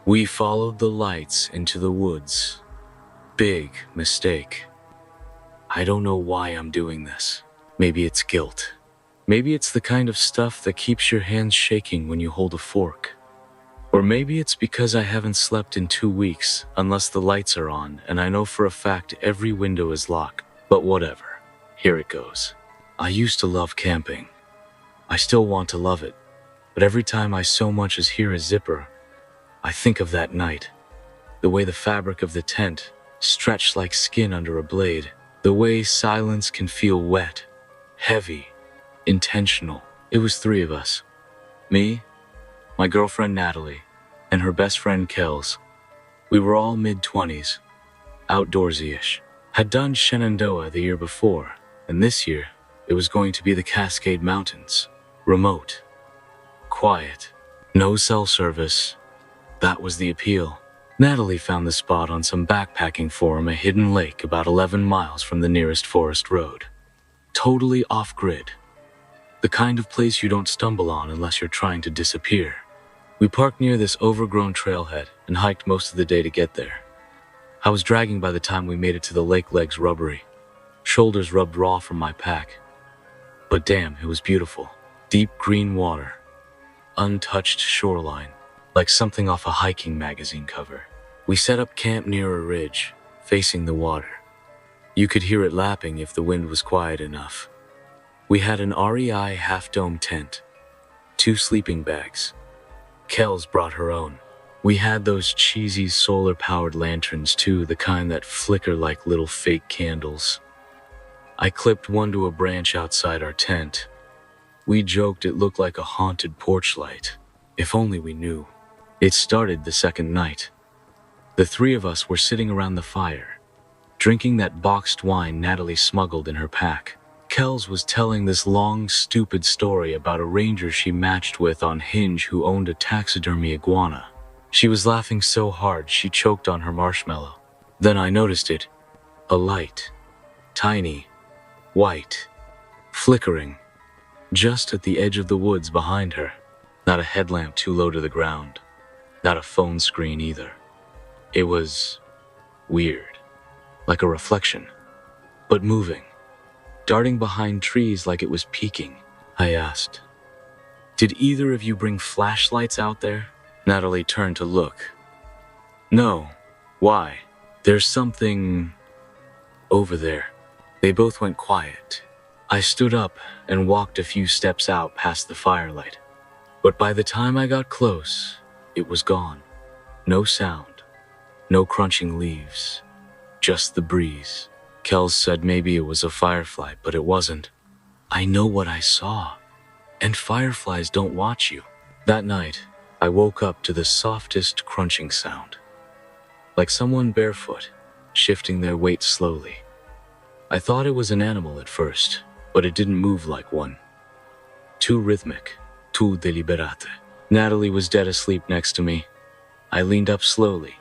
We followed the lights into the woods. Big mistake. I don't know why I'm doing this. Maybe it's guilt. Maybe it's the kind of stuff that keeps your hands shaking when you hold a fork. Or maybe it's because I haven't slept in 2 weeks unless the lights are on and I know for a fact every window is locked. But whatever. Here it goes. I used to love camping. I still want to love it. But every time I so much as hear a zipper, I think of that night. The way the fabric of the tent stretched like skin under a blade. The way silence can feel wet, heavy, intentional. It was 3 of us. Me, my girlfriend Natalie, and her best friend Kels. We were all mid-20s, outdoorsy-ish. Had done Shenandoah the year before, and this year, it was going to be the Cascade Mountains. Remote. Quiet. No cell service. That was the appeal. Natalie found the spot on some backpacking forum, a hidden lake about 11 miles from the nearest forest road. Totally off-grid. The kind of place you don't stumble on unless you're trying to disappear. We parked near this overgrown trailhead and hiked most of the day to get there. I was dragging by the time we made it to the lake, legs rubbery. Shoulders rubbed raw from my pack. But damn, it was beautiful. Deep green water. Untouched shoreline. Like something off a hiking magazine cover. We set up camp near a ridge, facing the water. You could hear it lapping if the wind was quiet enough. We had an REI half-dome tent, 2 sleeping bags. Kels brought her own. We had those cheesy solar-powered lanterns too, the kind that flicker like little fake candles. I clipped one to a branch outside our tent. We joked it looked like a haunted porch light. If only we knew. It started the second night. The 3 of us were sitting around the fire, drinking that boxed wine Natalie smuggled in her pack. Kels was telling this long, stupid story about a ranger she matched with on Hinge who owned a taxidermy iguana. She was laughing so hard she choked on her marshmallow. Then I noticed it. A light. Tiny. White. Flickering. Just at the edge of the woods behind her. Not a headlamp too low to the ground. Not a phone screen either. It was weird, like a reflection, but moving, darting behind trees like it was peeking. I asked, "Did either of you bring flashlights out there?" Natalie turned to look. "No. Why?" "There's something over there." They both went quiet. I stood up and walked a few steps out past the firelight. But by the time I got close, it was gone. No sound. No crunching leaves. Just the breeze. Kels said maybe it was a firefly, but it wasn't. I know what I saw. And fireflies don't watch you. That night, I woke up to the softest crunching sound. Like someone barefoot, shifting their weight slowly. I thought it was an animal at first, but it didn't move like one. Too rhythmic. Too deliberate. Natalie was dead asleep next to me. I leaned up slowly,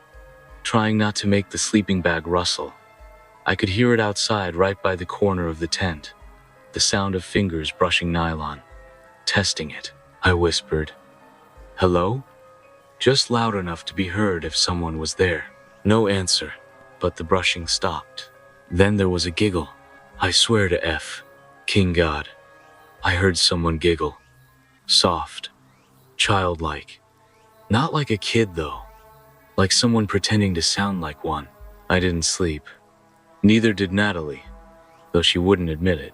trying not to make the sleeping bag rustle. I could hear it outside right by the corner of the tent, the sound of fingers brushing nylon. Testing it, I whispered. "Hello?" Just loud enough to be heard if someone was there. No answer, but the brushing stopped. Then there was a giggle. I swear to F. King God. I heard someone giggle. Soft. Childlike. Not like a kid though. Like someone pretending to sound like one. I didn't sleep. Neither did Natalie, though she wouldn't admit it.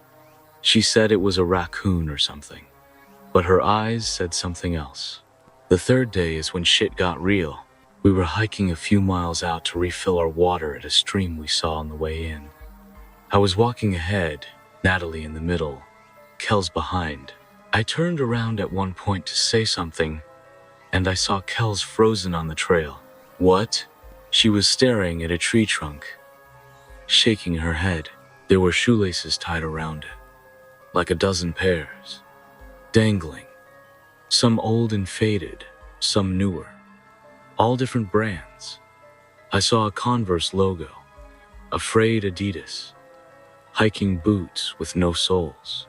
She said it was a raccoon or something. But her eyes said something else. The third day is when shit got real. We were hiking a few miles out to refill our water at a stream we saw on the way in. I was walking ahead, Natalie in the middle, Kels behind. I turned around at one point to say something, and I saw Kels frozen on the trail. "What?" She was staring at a tree trunk, shaking her head. There were shoelaces tied around it, like a dozen pairs, dangling. Some old and faded, some newer. All different brands. I saw a Converse logo, a frayed Adidas, hiking boots with no soles.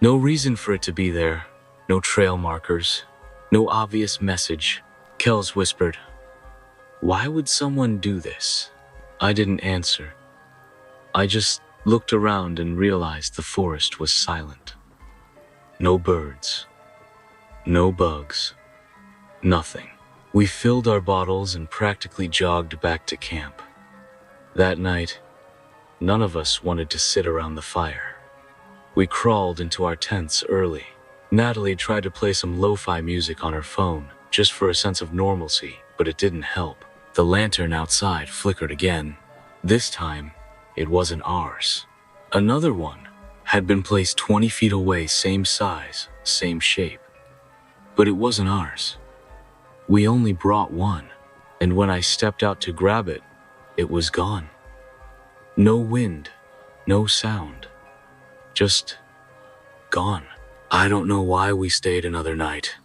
No reason for it to be there, no trail markers, no obvious message. Kels whispered, Why would someone do this? I didn't answer. I just looked around and realized the forest was silent. No birds, no bugs, nothing. We filled our bottles and practically jogged back to camp. That night, none of us wanted to sit around the fire. We crawled into our tents early. Natalie tried to play some lo-fi music on her phone, just for a sense of normalcy, but it didn't help. The lantern outside flickered again. This time, it wasn't ours. Another one had been placed 20 feet away, same size, same shape. But it wasn't ours. We only brought one, and when I stepped out to grab it, it was gone. No wind, no sound, just gone. I don't know why we stayed another night.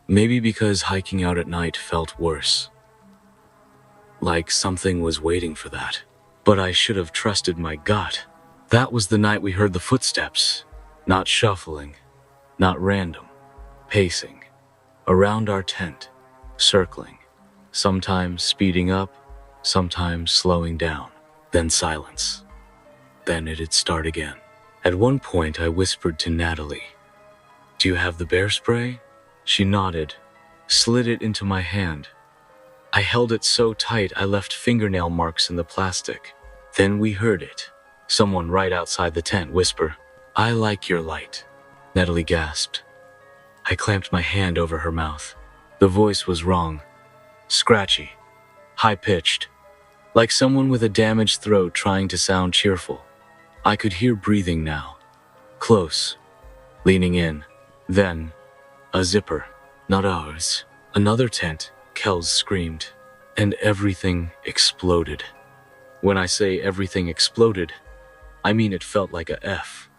Maybe because hiking out at night felt worse. Like something was waiting for that. But I should have trusted my gut. That was the night we heard the footsteps. Not shuffling, not random. Pacing. Around our tent. Circling. Sometimes speeding up, sometimes slowing down. Then silence. Then it'd start again. At one point I whispered to Natalie, "Do you have the bear spray?" She nodded, slid it into my hand. I held it so tight I left fingernail marks in the plastic. Then we heard it. Someone right outside the tent whisper, "I like your light." Natalie gasped. I clamped my hand over her mouth. The voice was wrong. Scratchy. High-pitched. Like someone with a damaged throat trying to sound cheerful. I could hear breathing now. Close. Leaning in. Then, a zipper. Not ours. Another tent. Kells screamed, and everything exploded. When I say everything exploded, I mean it felt like a F.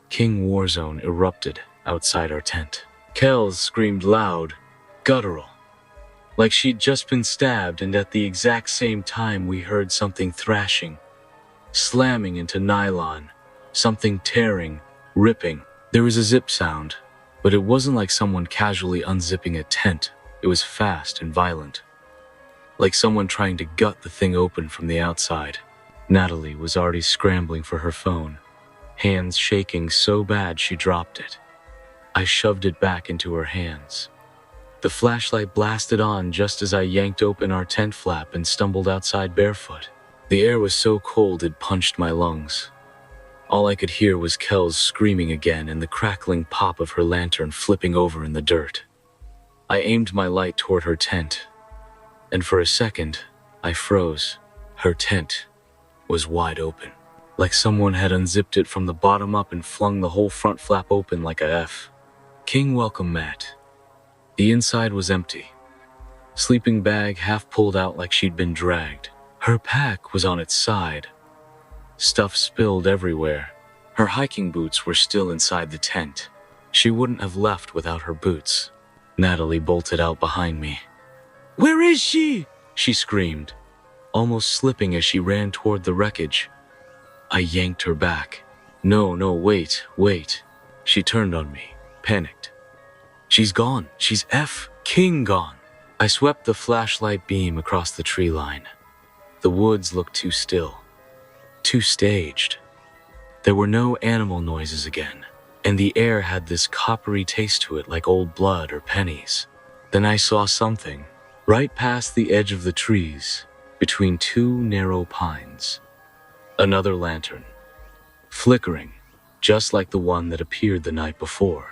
King Warzone erupted outside our tent. Kells screamed loud, guttural, like she'd just been stabbed, and at the exact same time we heard something thrashing, slamming into nylon, something tearing, ripping. There was a zip sound, but it wasn't like someone casually unzipping a tent. It was fast and violent, like someone trying to gut the thing open from the outside. Natalie was already scrambling for her phone, hands shaking so bad she dropped it. I shoved it back into her hands. The flashlight blasted on just as I yanked open our tent flap and stumbled outside barefoot. The air was so cold it punched my lungs. All I could hear was Kells screaming again and the crackling pop of her lantern flipping over in the dirt. I aimed my light toward her tent, and for a second, I froze. Her tent was wide open, like someone had unzipped it from the bottom up and flung the whole front flap open like a F. King welcome mat. The inside was empty. Sleeping bag half pulled out like she'd been dragged. Her pack was on its side. Stuff spilled everywhere. Her hiking boots were still inside the tent. She wouldn't have left without her boots. Natalie bolted out behind me. "Where is she?" she screamed, almost slipping as she ran toward the wreckage. I yanked her back. No, wait. She turned on me, panicked. "She's gone. She's King gone." I swept the flashlight beam across the tree line. The woods looked too still, too staged. There were no animal noises again, and the air had this coppery taste to it like old blood or pennies. Then I saw something, right past the edge of the trees, between two narrow pines. Another lantern, flickering, just like the one that appeared the night before.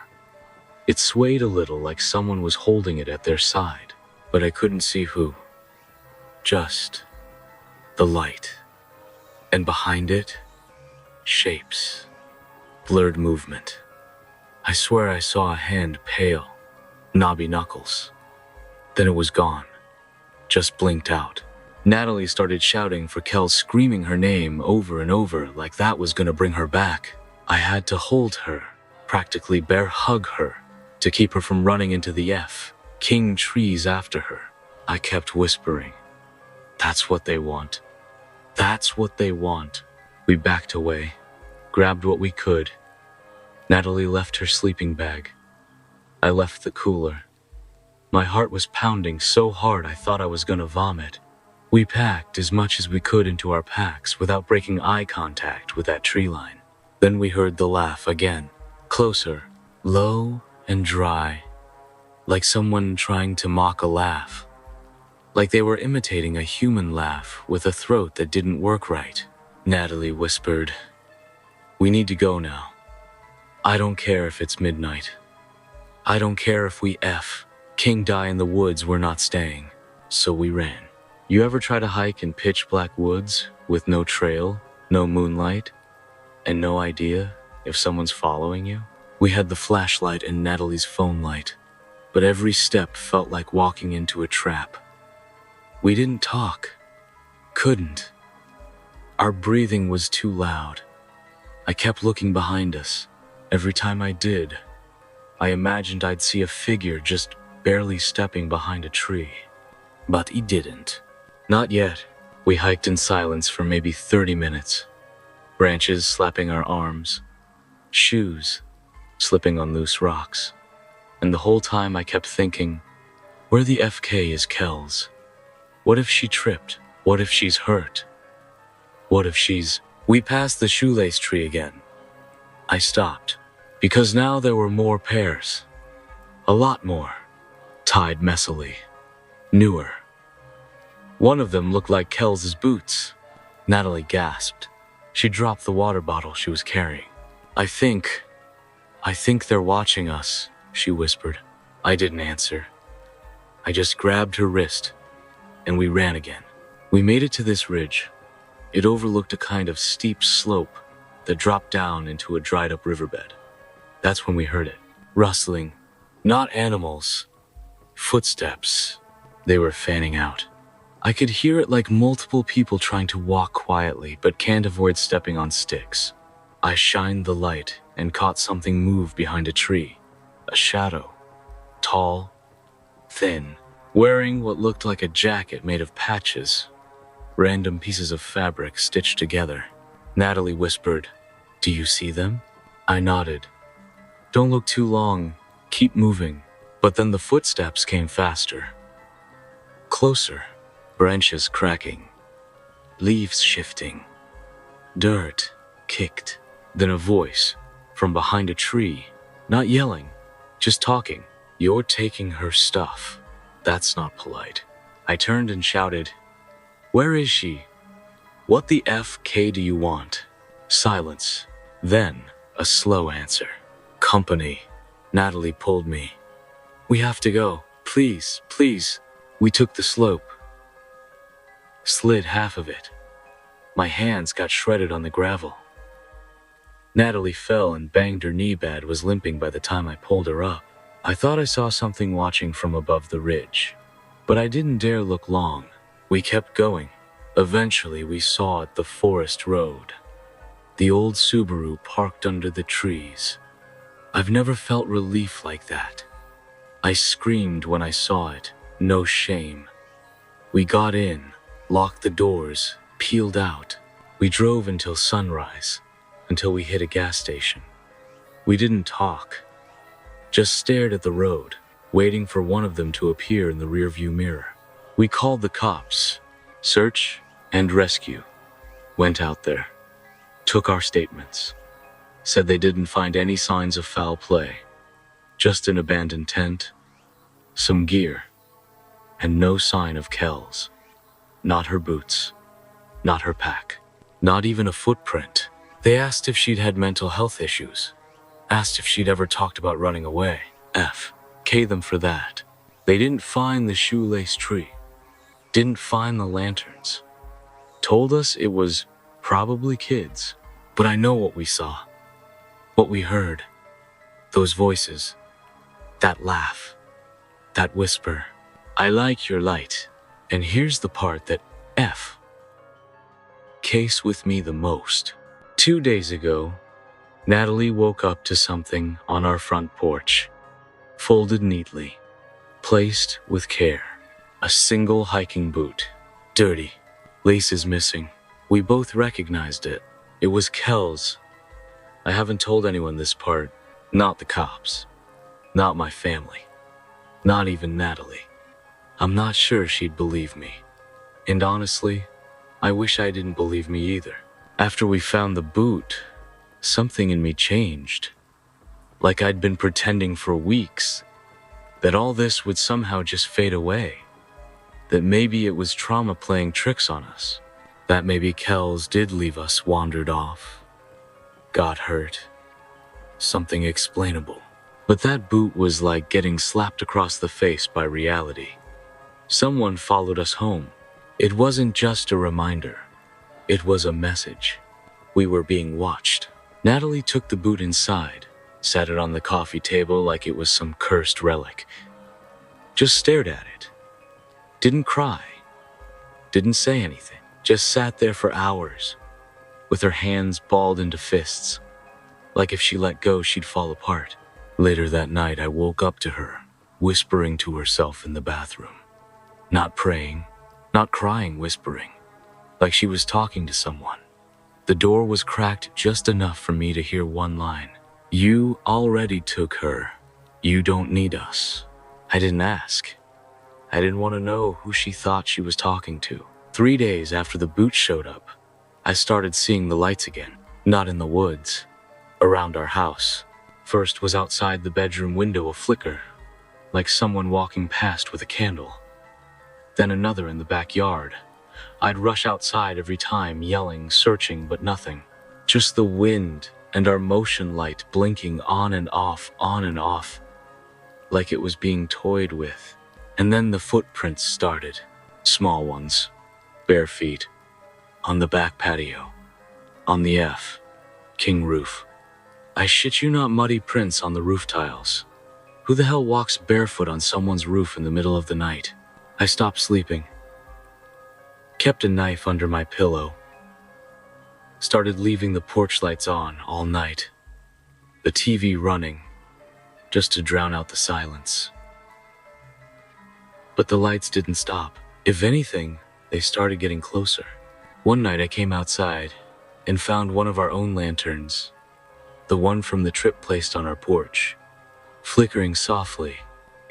It swayed a little like someone was holding it at their side, but I couldn't see who. Just the light. And behind it, shapes, blurred movement. I swear I saw a hand pale, knobby knuckles. Then it was gone, just blinked out. Natalie started shouting for Kel, screaming her name over and over like that was gonna bring her back. I had to hold her, practically bear hug her, to keep her from running into the King trees after her. I kept whispering, "That's what they want. That's what they want." We backed away, grabbed what we could. Natalie left her sleeping bag. I left the cooler. My heart was pounding so hard I thought I was gonna vomit. We packed as much as we could into our packs without breaking eye contact with that tree line. Then we heard the laugh again, closer, low and dry, like someone trying to mock a laugh. Like they were imitating a human laugh with a throat that didn't work right. Natalie whispered, "We need to go now. I don't care if it's midnight. I don't care if we King die in the woods, we're not staying." So we ran. You ever try to hike in pitch black woods with no trail, no moonlight, and no idea if someone's following you? We had the flashlight and Natalie's phone light, but every step felt like walking into a trap. We didn't talk. Couldn't. Our breathing was too loud. I kept looking behind us. Every time I did, I imagined I'd see a figure just barely stepping behind a tree. But he didn't. Not yet. We hiked in silence for maybe 30 minutes. Branches slapping our arms, shoes slipping on loose rocks. And the whole time I kept thinking, where the FK is Kells? What if she tripped? What if she's hurt? What if she's... We passed the shoelace tree again. I stopped, because now there were more pairs. A lot more. Tied messily. Newer. One of them looked like Kells's boots. Natalie gasped. She dropped the water bottle she was carrying. I think they're watching us," she whispered. I didn't answer. I just grabbed her wrist, and we ran again. We made it to this ridge. It overlooked a kind of steep slope that dropped down into a dried-up riverbed. That's when we heard it. Rustling. Not animals. Footsteps. They were fanning out. I could hear it like multiple people trying to walk quietly, but can't avoid stepping on sticks. I shined the light and caught something move behind a tree. A shadow. Tall. Thin. Wearing what looked like a jacket made of patches. Random pieces of fabric stitched together. Natalie whispered, "Do you see them?" I nodded. "Don't look too long. Keep moving." But then the footsteps came faster. Closer. Branches cracking. Leaves shifting. Dirt kicked. Then a voice from behind a tree. Not yelling, just talking. "You're taking her stuff. That's not polite." I turned and shouted, "Where is she? What the FK do you want?" Silence. Then a slow answer. "Company." Natalie pulled me. "We have to go. Please, please." We took the slope. Slid half of it. My hands got shredded on the gravel. Natalie fell and banged her knee bad, was limping by the time I pulled her up. I thought I saw something watching from above the ridge, but I didn't dare look long. We kept going. Eventually we saw it, the forest road. The old Subaru parked under the trees. I've never felt relief like that. I screamed when I saw it, no shame. We got in, locked the doors, peeled out. We drove until sunrise, until we hit a gas station. We didn't talk, just stared at the road, waiting for one of them to appear in the rearview mirror. We called the cops. Search and rescue. Went out there. Took our statements. Said they didn't find any signs of foul play. Just an abandoned tent, some gear, and no sign of Kells. Not her boots. Not her pack. Not even a footprint. They asked if she'd had mental health issues. Asked if she'd ever talked about running away. K them for that. They didn't find the shoelace tree. Didn't find the lanterns. Told us it was probably kids. But I know what we saw. What we heard. Those voices. That laugh. That whisper. I like your light. And here's the part that case with me the most. 2 days ago, Natalie woke up to something on our front porch. Folded neatly. Placed with care. A single hiking boot. Dirty. Laces missing. We both recognized it. It was Kells. I haven't told anyone this part. Not the cops. Not my family. Not even Natalie. I'm not sure she'd believe me. And honestly, I wish I didn't believe me either. After we found the boot, something in me changed. Like I'd been pretending for weeks that all this would somehow just fade away. That maybe it was trauma playing tricks on us. That maybe Kells did leave us, wandered off, got hurt. Something explainable. But that boot was like getting slapped across the face by reality. Someone followed us home. It wasn't just a reminder. It was a message. We were being watched. Natalie took the boot inside, sat it on the coffee table like it was some cursed relic. Just stared at it. Didn't cry. Didn't say anything. Just sat there for hours, with her hands balled into fists, like if she let go she'd fall apart. Later that night I woke up to her, whispering to herself in the bathroom. Not praying, not crying, whispering, like she was talking to someone. The door was cracked just enough for me to hear one line. "You already took her. You don't need us." I didn't ask. I didn't want to know who she thought she was talking to. 3 days after the boot showed up, I started seeing the lights again. Not in the woods, around our house. First was outside the bedroom window, a flicker, like someone walking past with a candle. Then another in the backyard. I'd rush outside every time, yelling, searching, but nothing. Just the wind and our motion light blinking on and off, like it was being toyed with. And then the footprints started. Small ones, bare feet, on the back patio, on the King roof. I shit you not, muddy prints on the roof tiles. Who the hell walks barefoot on someone's roof in the middle of the night? I stopped sleeping. Kept a knife under my pillow. Started leaving the porch lights on all night. The TV running, just to drown out the silence. But the lights didn't stop. If anything, they started getting closer. One night I came outside and found one of our own lanterns, the one from the trip placed on our porch, flickering softly.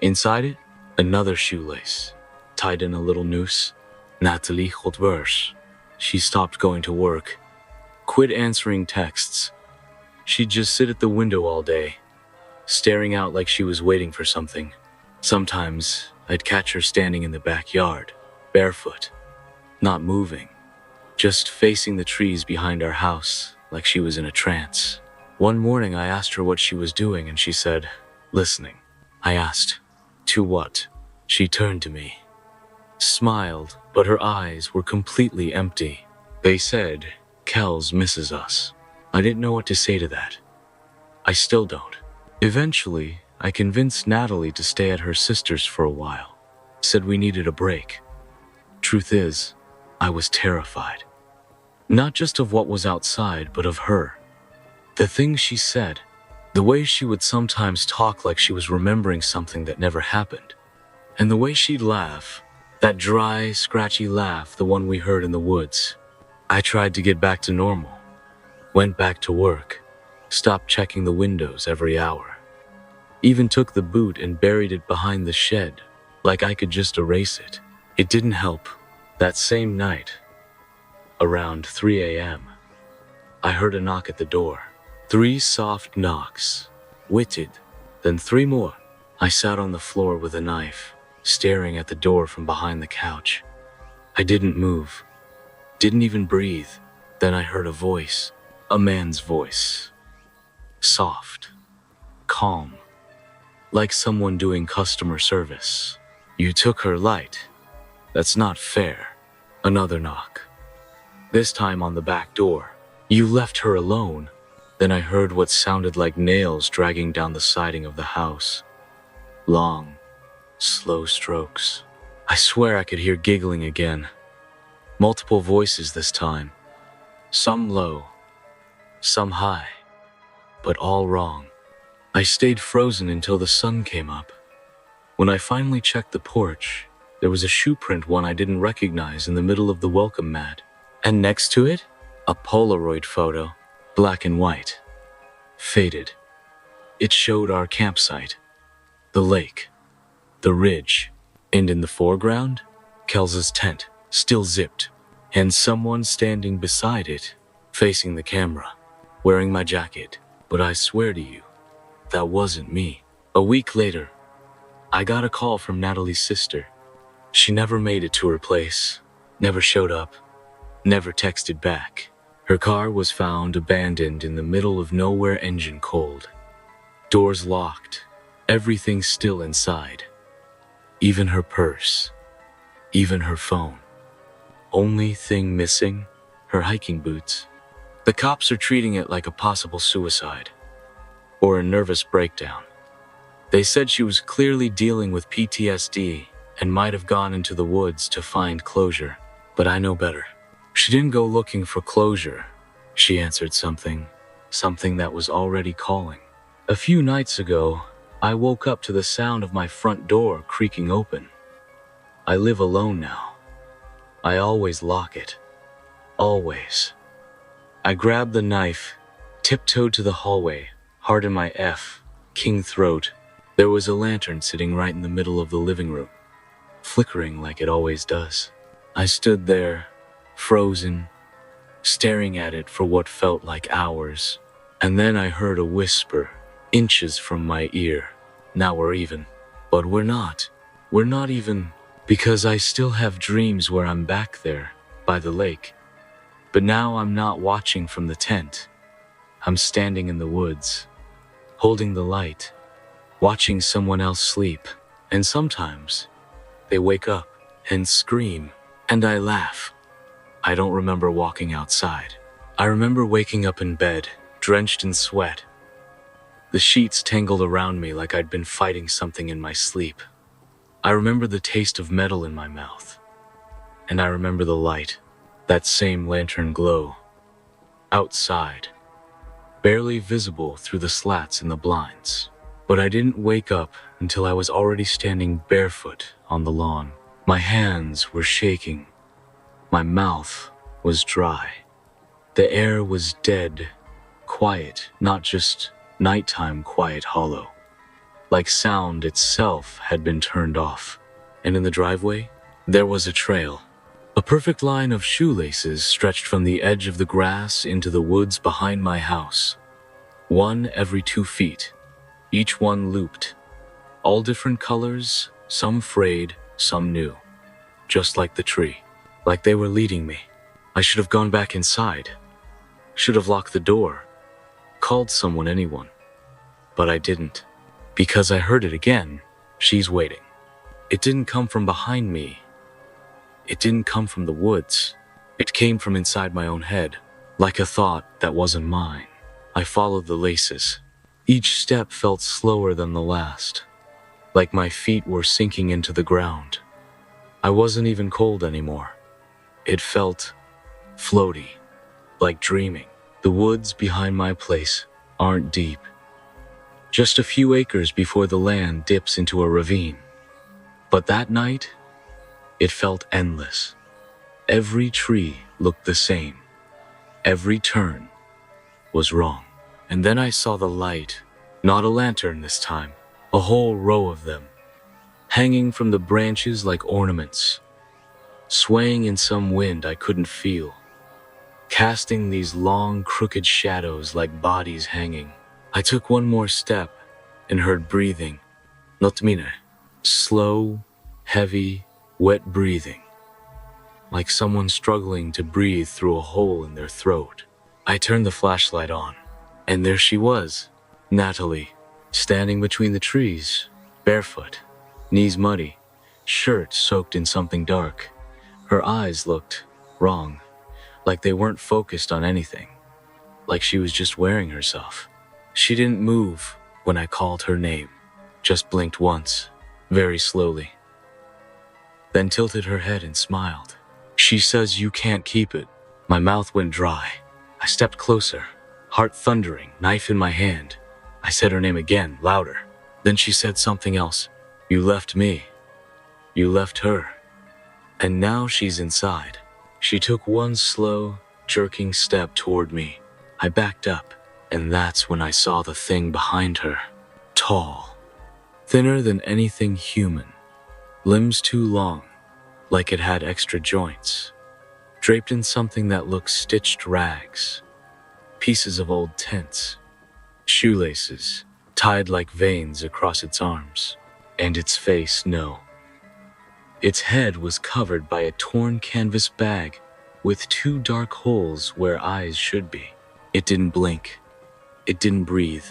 Inside it, another shoelace, tied in a little noose. Natalie Holtverse. She stopped going to work, quit answering texts. She'd just sit at the window all day, staring out like she was waiting for something. Sometimes I'd catch her standing in the backyard, barefoot, not moving, just facing the trees behind our house like she was in a trance. One morning I asked her what she was doing and she said, "Listening." I asked, "To what?" She turned to me, smiled, but her eyes were completely empty. They said, "Kells misses us." I didn't know what to say to that. I still don't. Eventually, I convinced Natalie to stay at her sister's for a while. Said we needed a break. Truth is, I was terrified. Not just of what was outside, but of her. The things she said, the way she would sometimes talk like she was remembering something that never happened, and the way she'd laugh, that dry, scratchy laugh, the one we heard in the woods. I tried to get back to normal. Went back to work. Stopped checking the windows every hour. Even took the boot and buried it behind the shed, like I could just erase it. It didn't help. That same night, around 3 a.m., I heard a knock at the door. 3 soft knocks. Waited, then 3 more. I sat on the floor with a knife, staring at the door from behind the couch. I didn't move, didn't even breathe. Then I heard a voice, a man's voice. Soft, calm, like someone doing customer service. "You took her light. That's not fair." Another knock. This time on the back door. "You left her alone." Then I heard what sounded like nails dragging down the siding of the house. Long, slow strokes. I swear I could hear giggling again. Multiple voices this time. Some low, some high, but all wrong. I stayed frozen until the sun came up. When I finally checked the porch, there was a shoe print, one I didn't recognize, in the middle of the welcome mat. And next to it, a Polaroid photo, black and white, faded. It showed our campsite, the lake, the ridge, and in the foreground, Kelsa's tent, still zipped, and someone standing beside it, facing the camera, wearing my jacket. But I swear to you, that wasn't me. A week later, I got a call from Natalie's sister. She never made it to her place, never showed up, never texted back. Her car was found abandoned in the middle of nowhere, engine cold. Doors locked, everything still inside. Even her purse, even her phone. Only thing missing, her hiking boots. The cops are treating it like a possible suicide, or a nervous breakdown. They said she was clearly dealing with PTSD and might have gone into the woods to find closure, but I know better. She didn't go looking for closure. She answered something that was already calling. A few nights ago, I woke up to the sound of my front door creaking open. I live alone now. I always lock it. Always. I grabbed the knife, tiptoed to the hallway, heart in my king throat. There was a lantern sitting right in the middle of the living room, flickering like it always does. I stood there, frozen, staring at it for what felt like hours. And then I heard a whisper, inches from my ear. Now we're even. But we're not. We're not even, because I still have dreams where I'm back there, by the lake. But now I'm not watching from the tent. I'm standing in the woods, holding the light, watching someone else sleep. And sometimes they wake up and scream, and I laugh. I don't remember walking outside. I remember waking up in bed, drenched in sweat. The sheets tangled around me like I'd been fighting something in my sleep. I remember the taste of metal in my mouth. And I remember the light, that same lantern glow. Outside, barely visible through the slats in the blinds. But I didn't wake up until I was already standing barefoot on the lawn. My hands were shaking. My mouth was dry. The air was dead, quiet, not just nighttime quiet, hollow. Like sound itself had been turned off. And in the driveway, there was a trail. A perfect line of shoelaces stretched from the edge of the grass into the woods behind my house. One every 2 feet, each one looped. All different colors, some frayed, some new. Just like the tree. Like they were leading me. I should have gone back inside. Should have locked the door. Called someone, anyone. But I didn't. Because I heard it again. She's waiting. It didn't come from behind me. It didn't come from the woods. It came from inside my own head. Like a thought that wasn't mine. I followed the laces. Each step felt slower than the last. Like my feet were sinking into the ground. I wasn't even cold anymore. It felt floaty, like dreaming. The woods behind my place aren't deep. Just a few acres before the land dips into a ravine. But that night, it felt endless. Every tree looked the same. Every turn was wrong. And then I saw the light, not a lantern this time, a whole row of them, hanging from the branches like ornaments, swaying in some wind I couldn't feel, casting these long, crooked shadows like bodies hanging. I took one more step and heard breathing, not mine, slow, heavy, wet breathing, like someone struggling to breathe through a hole in their throat. I turned the flashlight on, and there she was, Natalie, standing between the trees, barefoot, knees muddy, shirt soaked in something dark. Her eyes looked wrong, like they weren't focused on anything, like she was just wearing herself. She didn't move when I called her name, just blinked once, very slowly, then tilted her head and smiled. She says, "You can't keep it." My mouth went dry. I stepped closer, heart thundering, knife in my hand. I said her name again, louder. Then she said something else. "You left me. You left her." And now she's inside. She took one slow, jerking step toward me. I backed up, and that's when I saw the thing behind her. Tall, thinner than anything human. limbs too long, like it had extra joints, draped in something that looked stitched rags, pieces of old tents, shoelaces tied like veins across its arms, and its face, no. Its head was covered by a torn canvas bag with two dark holes where eyes should be. It didn't blink. It didn't breathe.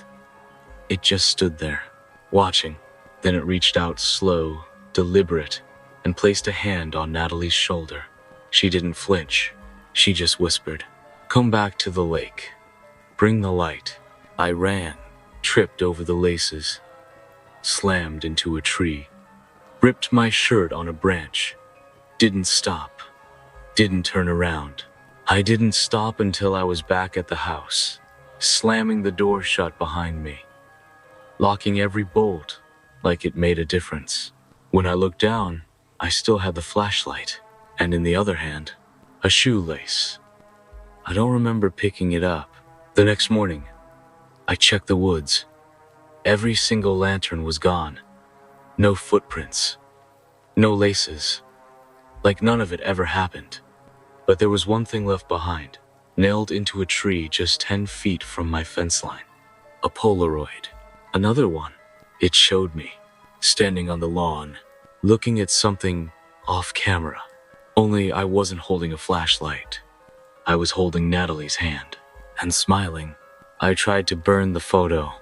It just stood there, watching. Then it reached out slow, deliberate, and placed a hand on Natalie's shoulder. She didn't flinch. She just whispered, "Come back to the lake. Bring the light." I ran, tripped over the laces, slammed into a tree, ripped my shirt on a branch, didn't stop, didn't turn around. I didn't stop until I was back at the house, slamming the door shut behind me, locking every bolt like it made a difference. When I looked down, I still had the flashlight, and in the other hand, a shoelace. I don't remember picking it up. The next morning, I checked the woods. Every single lantern was gone. No footprints. No laces. Like none of it ever happened. But there was one thing left behind, nailed into a tree just 10 feet from my fence line. A Polaroid. Another one. It showed me, standing on the lawn, looking at something off camera. Only I wasn't holding a flashlight. I was holding Natalie's hand and smiling. I tried to burn the photo.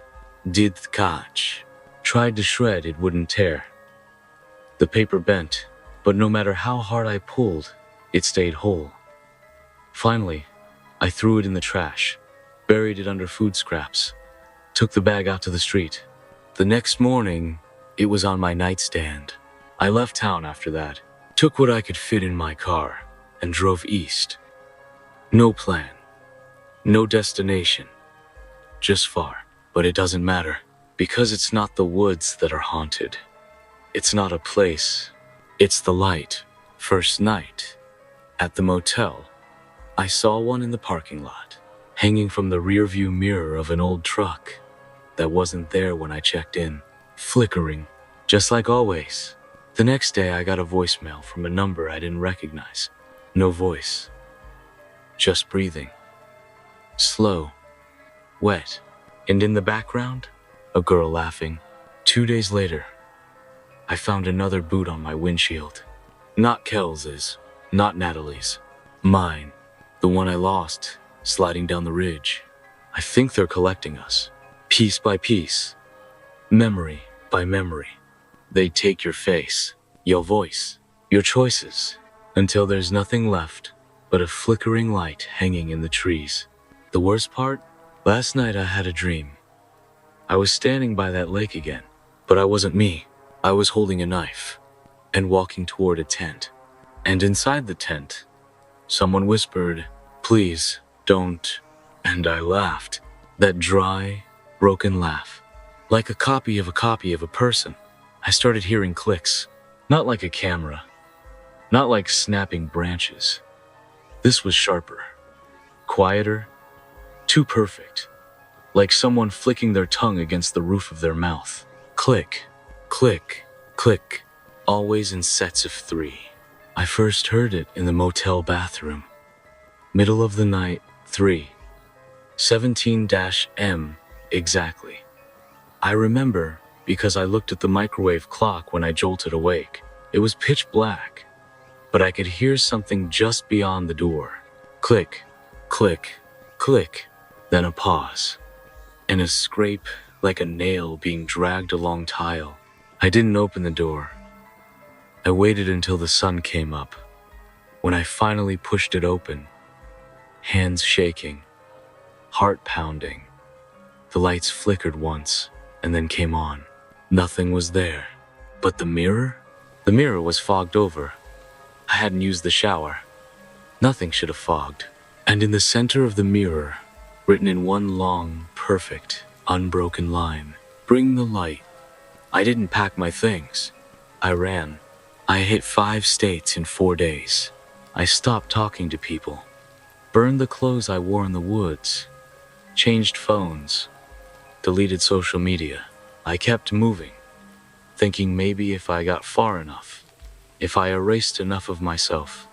Did catch. Tried to shred, it wouldn't tear. The paper bent, but no matter how hard I pulled, it stayed whole. Finally, I threw it in the trash, buried it under food scraps, took the bag out to the street. The next morning, it was on my nightstand. I left town after that, took what I could fit in my car, and drove east. No plan, no destination, just far. But it doesn't matter, because it's not the woods that are haunted. It's not a place, it's the light. First night, at the motel, I saw one in the parking lot, hanging from the rearview mirror of an old truck that wasn't there when I checked in, flickering, just like always. The next day I got a voicemail from a number I didn't recognize. No voice, just breathing. Slow, wet. And in the background, a girl laughing. 2 days later, I found another boot on my windshield. Not Kels's, not Natalie's. Mine, the one I lost, sliding down the ridge. I think they're collecting us, piece by piece, memory by memory. They take your face, your voice, your choices, until there's nothing left but a flickering light hanging in the trees. The worst part? Last night I had a dream. I was standing by that lake again, but I wasn't me. I was holding a knife and walking toward a tent. And inside the tent, someone whispered, "Please, don't." And I laughed. That dry, broken laugh. Like a copy of a person. I started hearing clicks, not like a camera, not like snapping branches. This was sharper, quieter, too perfect, like someone flicking their tongue against the roof of their mouth. Click, click, click, always in sets of 3. I first heard it in the motel bathroom. Middle of the night, 3:17-M exactly. I remember because I looked at the microwave clock when I jolted awake. It was pitch black, but I could hear something just beyond the door. Click, click, click. Then a pause, and a scrape like a nail being dragged along tile. I didn't open the door. I waited until the sun came up. When I finally pushed it open, hands shaking, heart pounding, the lights flickered once and then came on. Nothing was there. But the mirror? The mirror was fogged over. I hadn't used the shower. Nothing should have fogged. And in the center of the mirror, written in one long, perfect, unbroken line, "Bring the light." I didn't pack my things. I ran. I hit 5 states in 4 days. I stopped talking to people, burned the clothes I wore in the woods, changed phones, deleted social media. I kept moving, thinking maybe if I got far enough, if I erased enough of myself,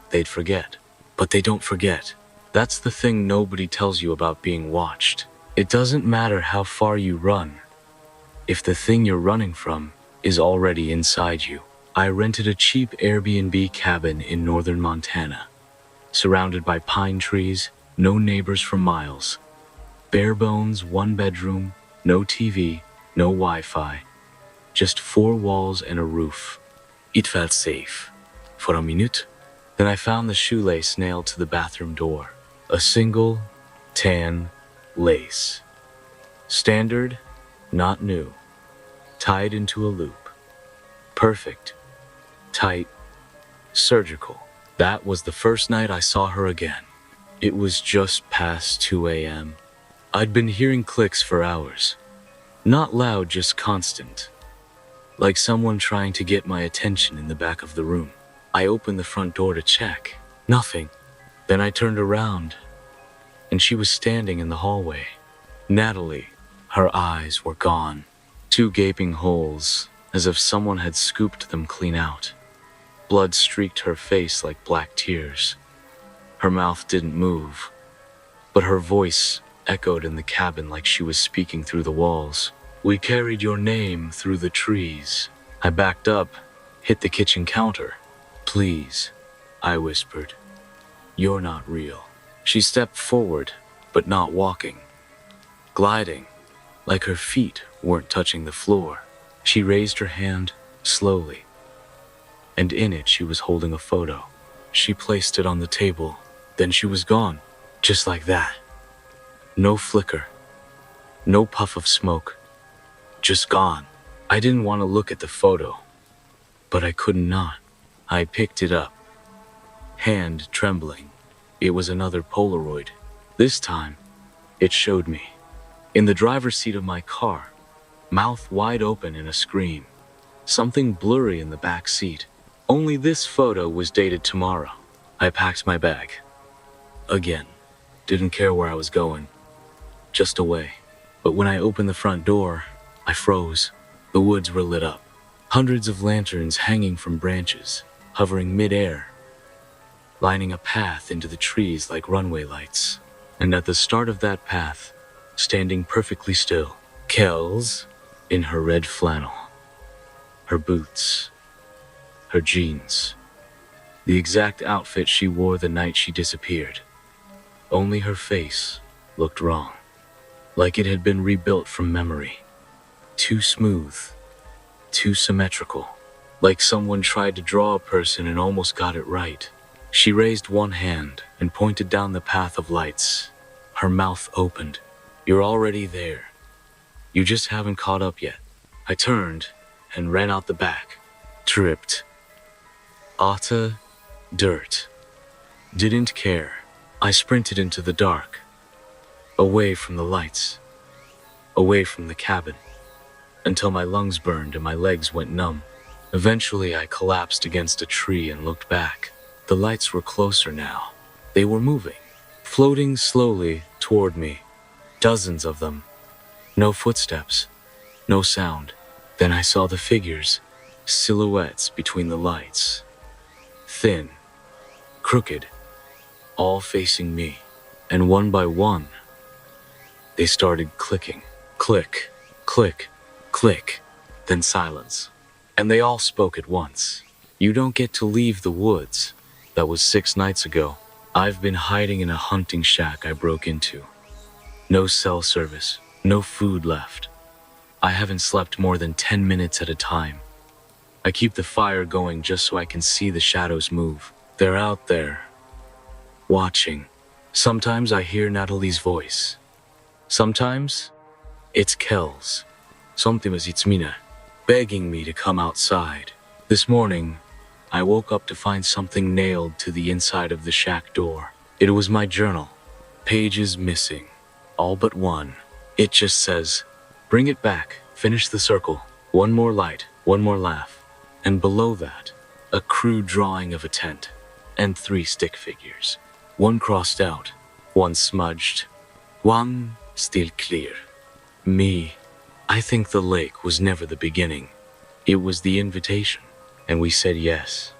they'd forget. But they don't forget. That's the thing nobody tells you about being watched. It doesn't matter how far you run, if the thing you're running from is already inside you. I rented a cheap Airbnb cabin in northern Montana, surrounded by pine trees, no neighbors for miles. Bare bones, one bedroom, no TV, no Wi-Fi, just 4 walls and a roof. It felt safe. For a minute, then I found the shoelace nailed to the bathroom door. A single, tan lace. Standard, not new. Tied into a loop. Perfect. Tight. Surgical. That was the first night I saw her again. It was just past 2 a.m. I'd been hearing clicks for hours. Not loud, just constant. Like someone trying to get my attention in the back of the room. I opened the front door to check. Nothing. Then I turned around, and she was standing in the hallway. Natalie. Her eyes were gone. 2 gaping holes, as if someone had scooped them clean out. Blood streaked her face like black tears. Her mouth didn't move, but her voice echoed in the cabin like she was speaking through the walls. We carried your name through the trees. I backed up, hit the kitchen counter. Please, I whispered. You're not real. She stepped forward, but not walking. Gliding, like her feet weren't touching the floor. She raised her hand slowly, and in it she was holding a photo. She placed it on the table, then she was gone, just like that. No flicker, no puff of smoke, just gone. I didn't want to look at the photo, but I couldn't not. I picked it up, hand trembling. It was another Polaroid. This time, it showed me, in the driver's seat of my car, mouth wide open in a scream. Something blurry in the back seat. Only this photo was dated tomorrow. I packed my bag. Again. Didn't care where I was going. Just away. But when I opened the front door, I froze. The woods were lit up. Hundreds of lanterns hanging from branches, hovering mid-air, lining a path into the trees like runway lights. And at the start of that path, standing perfectly still, Kells, in her red flannel, her boots, her jeans, the exact outfit she wore the night she disappeared. Only her face looked wrong, like it had been rebuilt from memory. Too smooth, too symmetrical, like someone tried to draw a person and almost got it right. She raised one hand and pointed down the path of lights. Her mouth opened. You're already there. You just haven't caught up yet. I turned and ran out the back. Tripped. Otta dirt. Didn't care. I sprinted into the dark. Away from the lights. Away from the cabin. Until my lungs burned and my legs went numb. Eventually I collapsed against a tree and looked back. The lights were closer now. They were moving. Floating slowly toward me. Dozens of them. No footsteps. No sound. Then I saw the figures. Silhouettes between the lights. Thin. Crooked. All facing me. And one by one, they started clicking. Click. Click. Click. Then silence. And they all spoke at once. You don't get to leave the woods. That was 6 nights ago. I've been hiding in a hunting shack I broke into. No cell service, no food left. I haven't slept more than 10 minutes at a time. I keep the fire going just so I can see the shadows move. They're out there, watching. Sometimes I hear Natalie's voice. Sometimes it's Kells. Sometimes it's Mina, begging me to come outside. This morning, I woke up to find something nailed to the inside of the shack door. It was my journal. Pages missing. All but one. It just says, bring it back, finish the circle. One more light, one more laugh. And below that, a crude drawing of a tent. And 3 stick figures. One crossed out, one smudged, one still clear. Me. I think the lake was never the beginning. It was the invitation, and we said yes.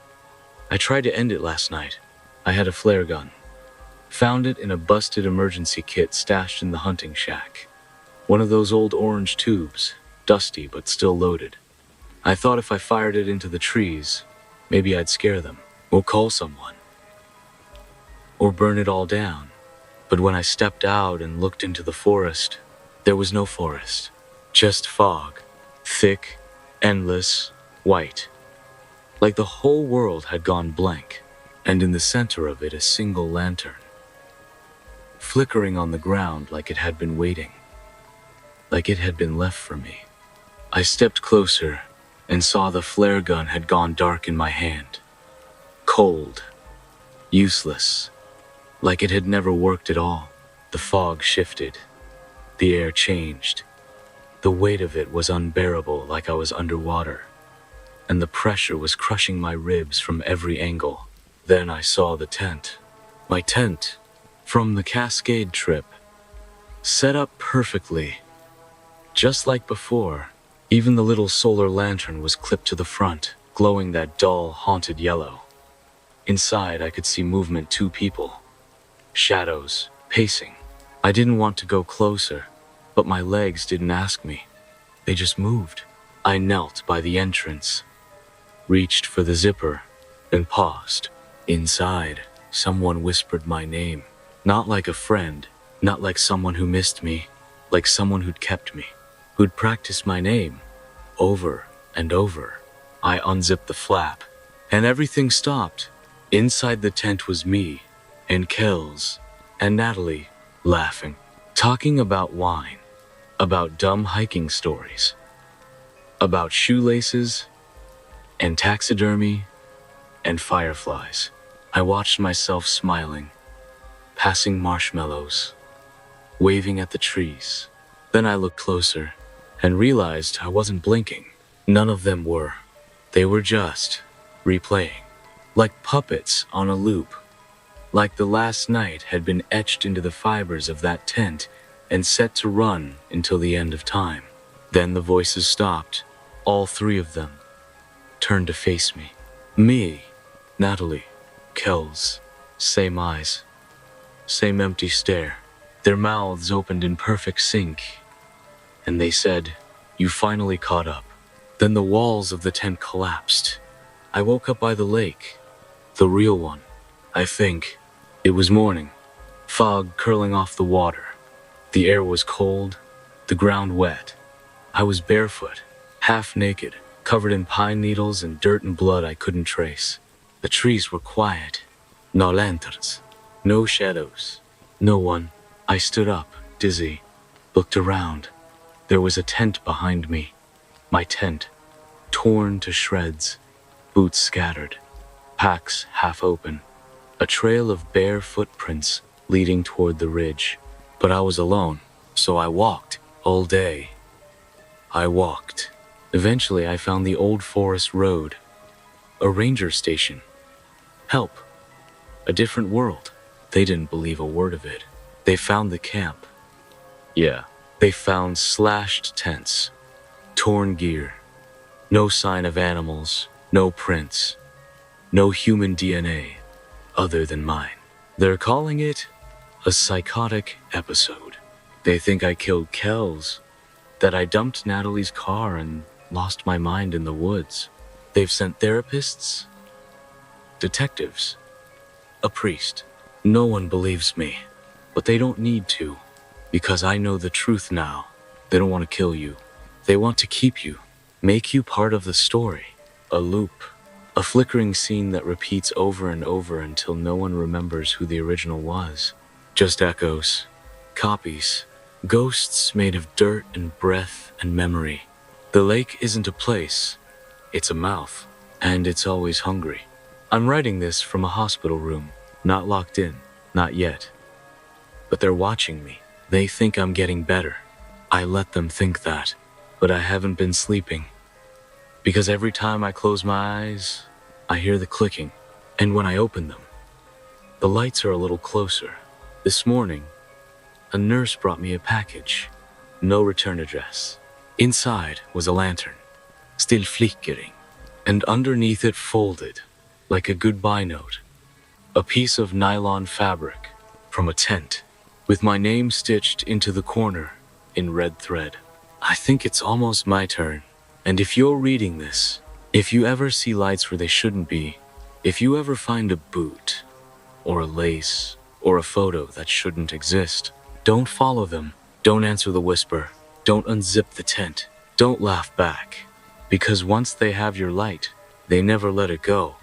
I tried to end it last night. I had a flare gun. Found it in a busted emergency kit stashed in the hunting shack. One of those old orange tubes, dusty but still loaded. I thought if I fired it into the trees, maybe I'd scare them, or call someone, or burn it all down. But when I stepped out and looked into the forest, there was no forest, just fog, thick, endless, white, like the whole world had gone blank, and in the center of it a single lantern, flickering on the ground like it had been waiting, like it had been left for me. I stepped closer and saw the flare gun had gone dark in my hand. Cold, useless, like it had never worked at all. The fog shifted. The air changed. The weight of it was unbearable, like I was underwater, and the pressure was crushing my ribs from every angle. Then I saw the tent. My tent, from the Cascade trip, set up perfectly, just like before. Even the little solar lantern was clipped to the front, glowing that dull, haunted yellow. Inside, I could see movement, 2 people. Shadows, pacing. I didn't want to go closer, but my legs didn't ask me. They just moved. I knelt by the entrance, reached for the zipper, and paused. Inside, someone whispered my name. Not like a friend, not like someone who missed me, like someone who'd kept me, who'd practiced my name over and over. I unzipped the flap, and everything stopped. Inside the tent was me, and Kells, and Natalie, laughing, talking about wine, about dumb hiking stories, about shoelaces, and taxidermy, and fireflies. I watched myself smiling, passing marshmallows, waving at the trees. Then I looked closer and realized I wasn't blinking. None of them were. They were just replaying, like puppets on a loop, like the last night had been etched into the fibers of that tent and set to run until the end of time. Then the voices stopped. All 3 of them turned to face me. Me, Natalie, Kells, same eyes, same empty stare. Their mouths opened in perfect sync, and they said, "You finally caught up." Then the walls of the tent collapsed. I woke up by the lake, the real one, I think. It was morning, fog curling off the water. The air was cold, the ground wet. I was barefoot, half naked, covered in pine needles and dirt and blood I couldn't trace. The trees were quiet. No lanterns, no shadows, no one. I stood up, dizzy, looked around. There was a tent behind me. My tent, torn to shreds, boots scattered, packs half open, a trail of bare footprints leading toward the ridge. But I was alone, so I walked all day. I walked. Eventually I found the old forest road, a ranger station. Help. A different world. They didn't believe a word of it. They found the camp. Yeah, they found slashed tents, torn gear, no sign of animals, no prints, no human DNA other than mine. They're calling it a psychotic episode. They think I killed Kells, that I dumped Natalie's car and lost my mind in the woods. They've sent therapists, detectives, a priest. No one believes me, but they don't need to, because I know the truth now. They don't want to kill you. They want to keep you, make you part of the story. A loop, a flickering scene that repeats over and over until no one remembers who the original was. Just echoes, copies, ghosts made of dirt and breath and memory. The lake isn't a place, it's a mouth, and it's always hungry. I'm writing this from a hospital room, not locked in, not yet. But they're watching me. They think I'm getting better. I let them think that, but I haven't been sleeping. Because every time I close my eyes, I hear the clicking, and when I open them, the lights are a little closer. This morning, a nurse brought me a package. No return address. Inside was a lantern. still flickering, and underneath it folded, like a goodbye note, a piece of nylon fabric from a tent, with my name stitched into the corner in red thread. I think it's almost my turn, and if you're reading this, if you ever see lights where they shouldn't be, if you ever find a boot, or a lace, or a photo that shouldn't exist, don't follow them, don't answer the whisper, don't unzip the tent, don't laugh back, because once they have your light, they never let it go.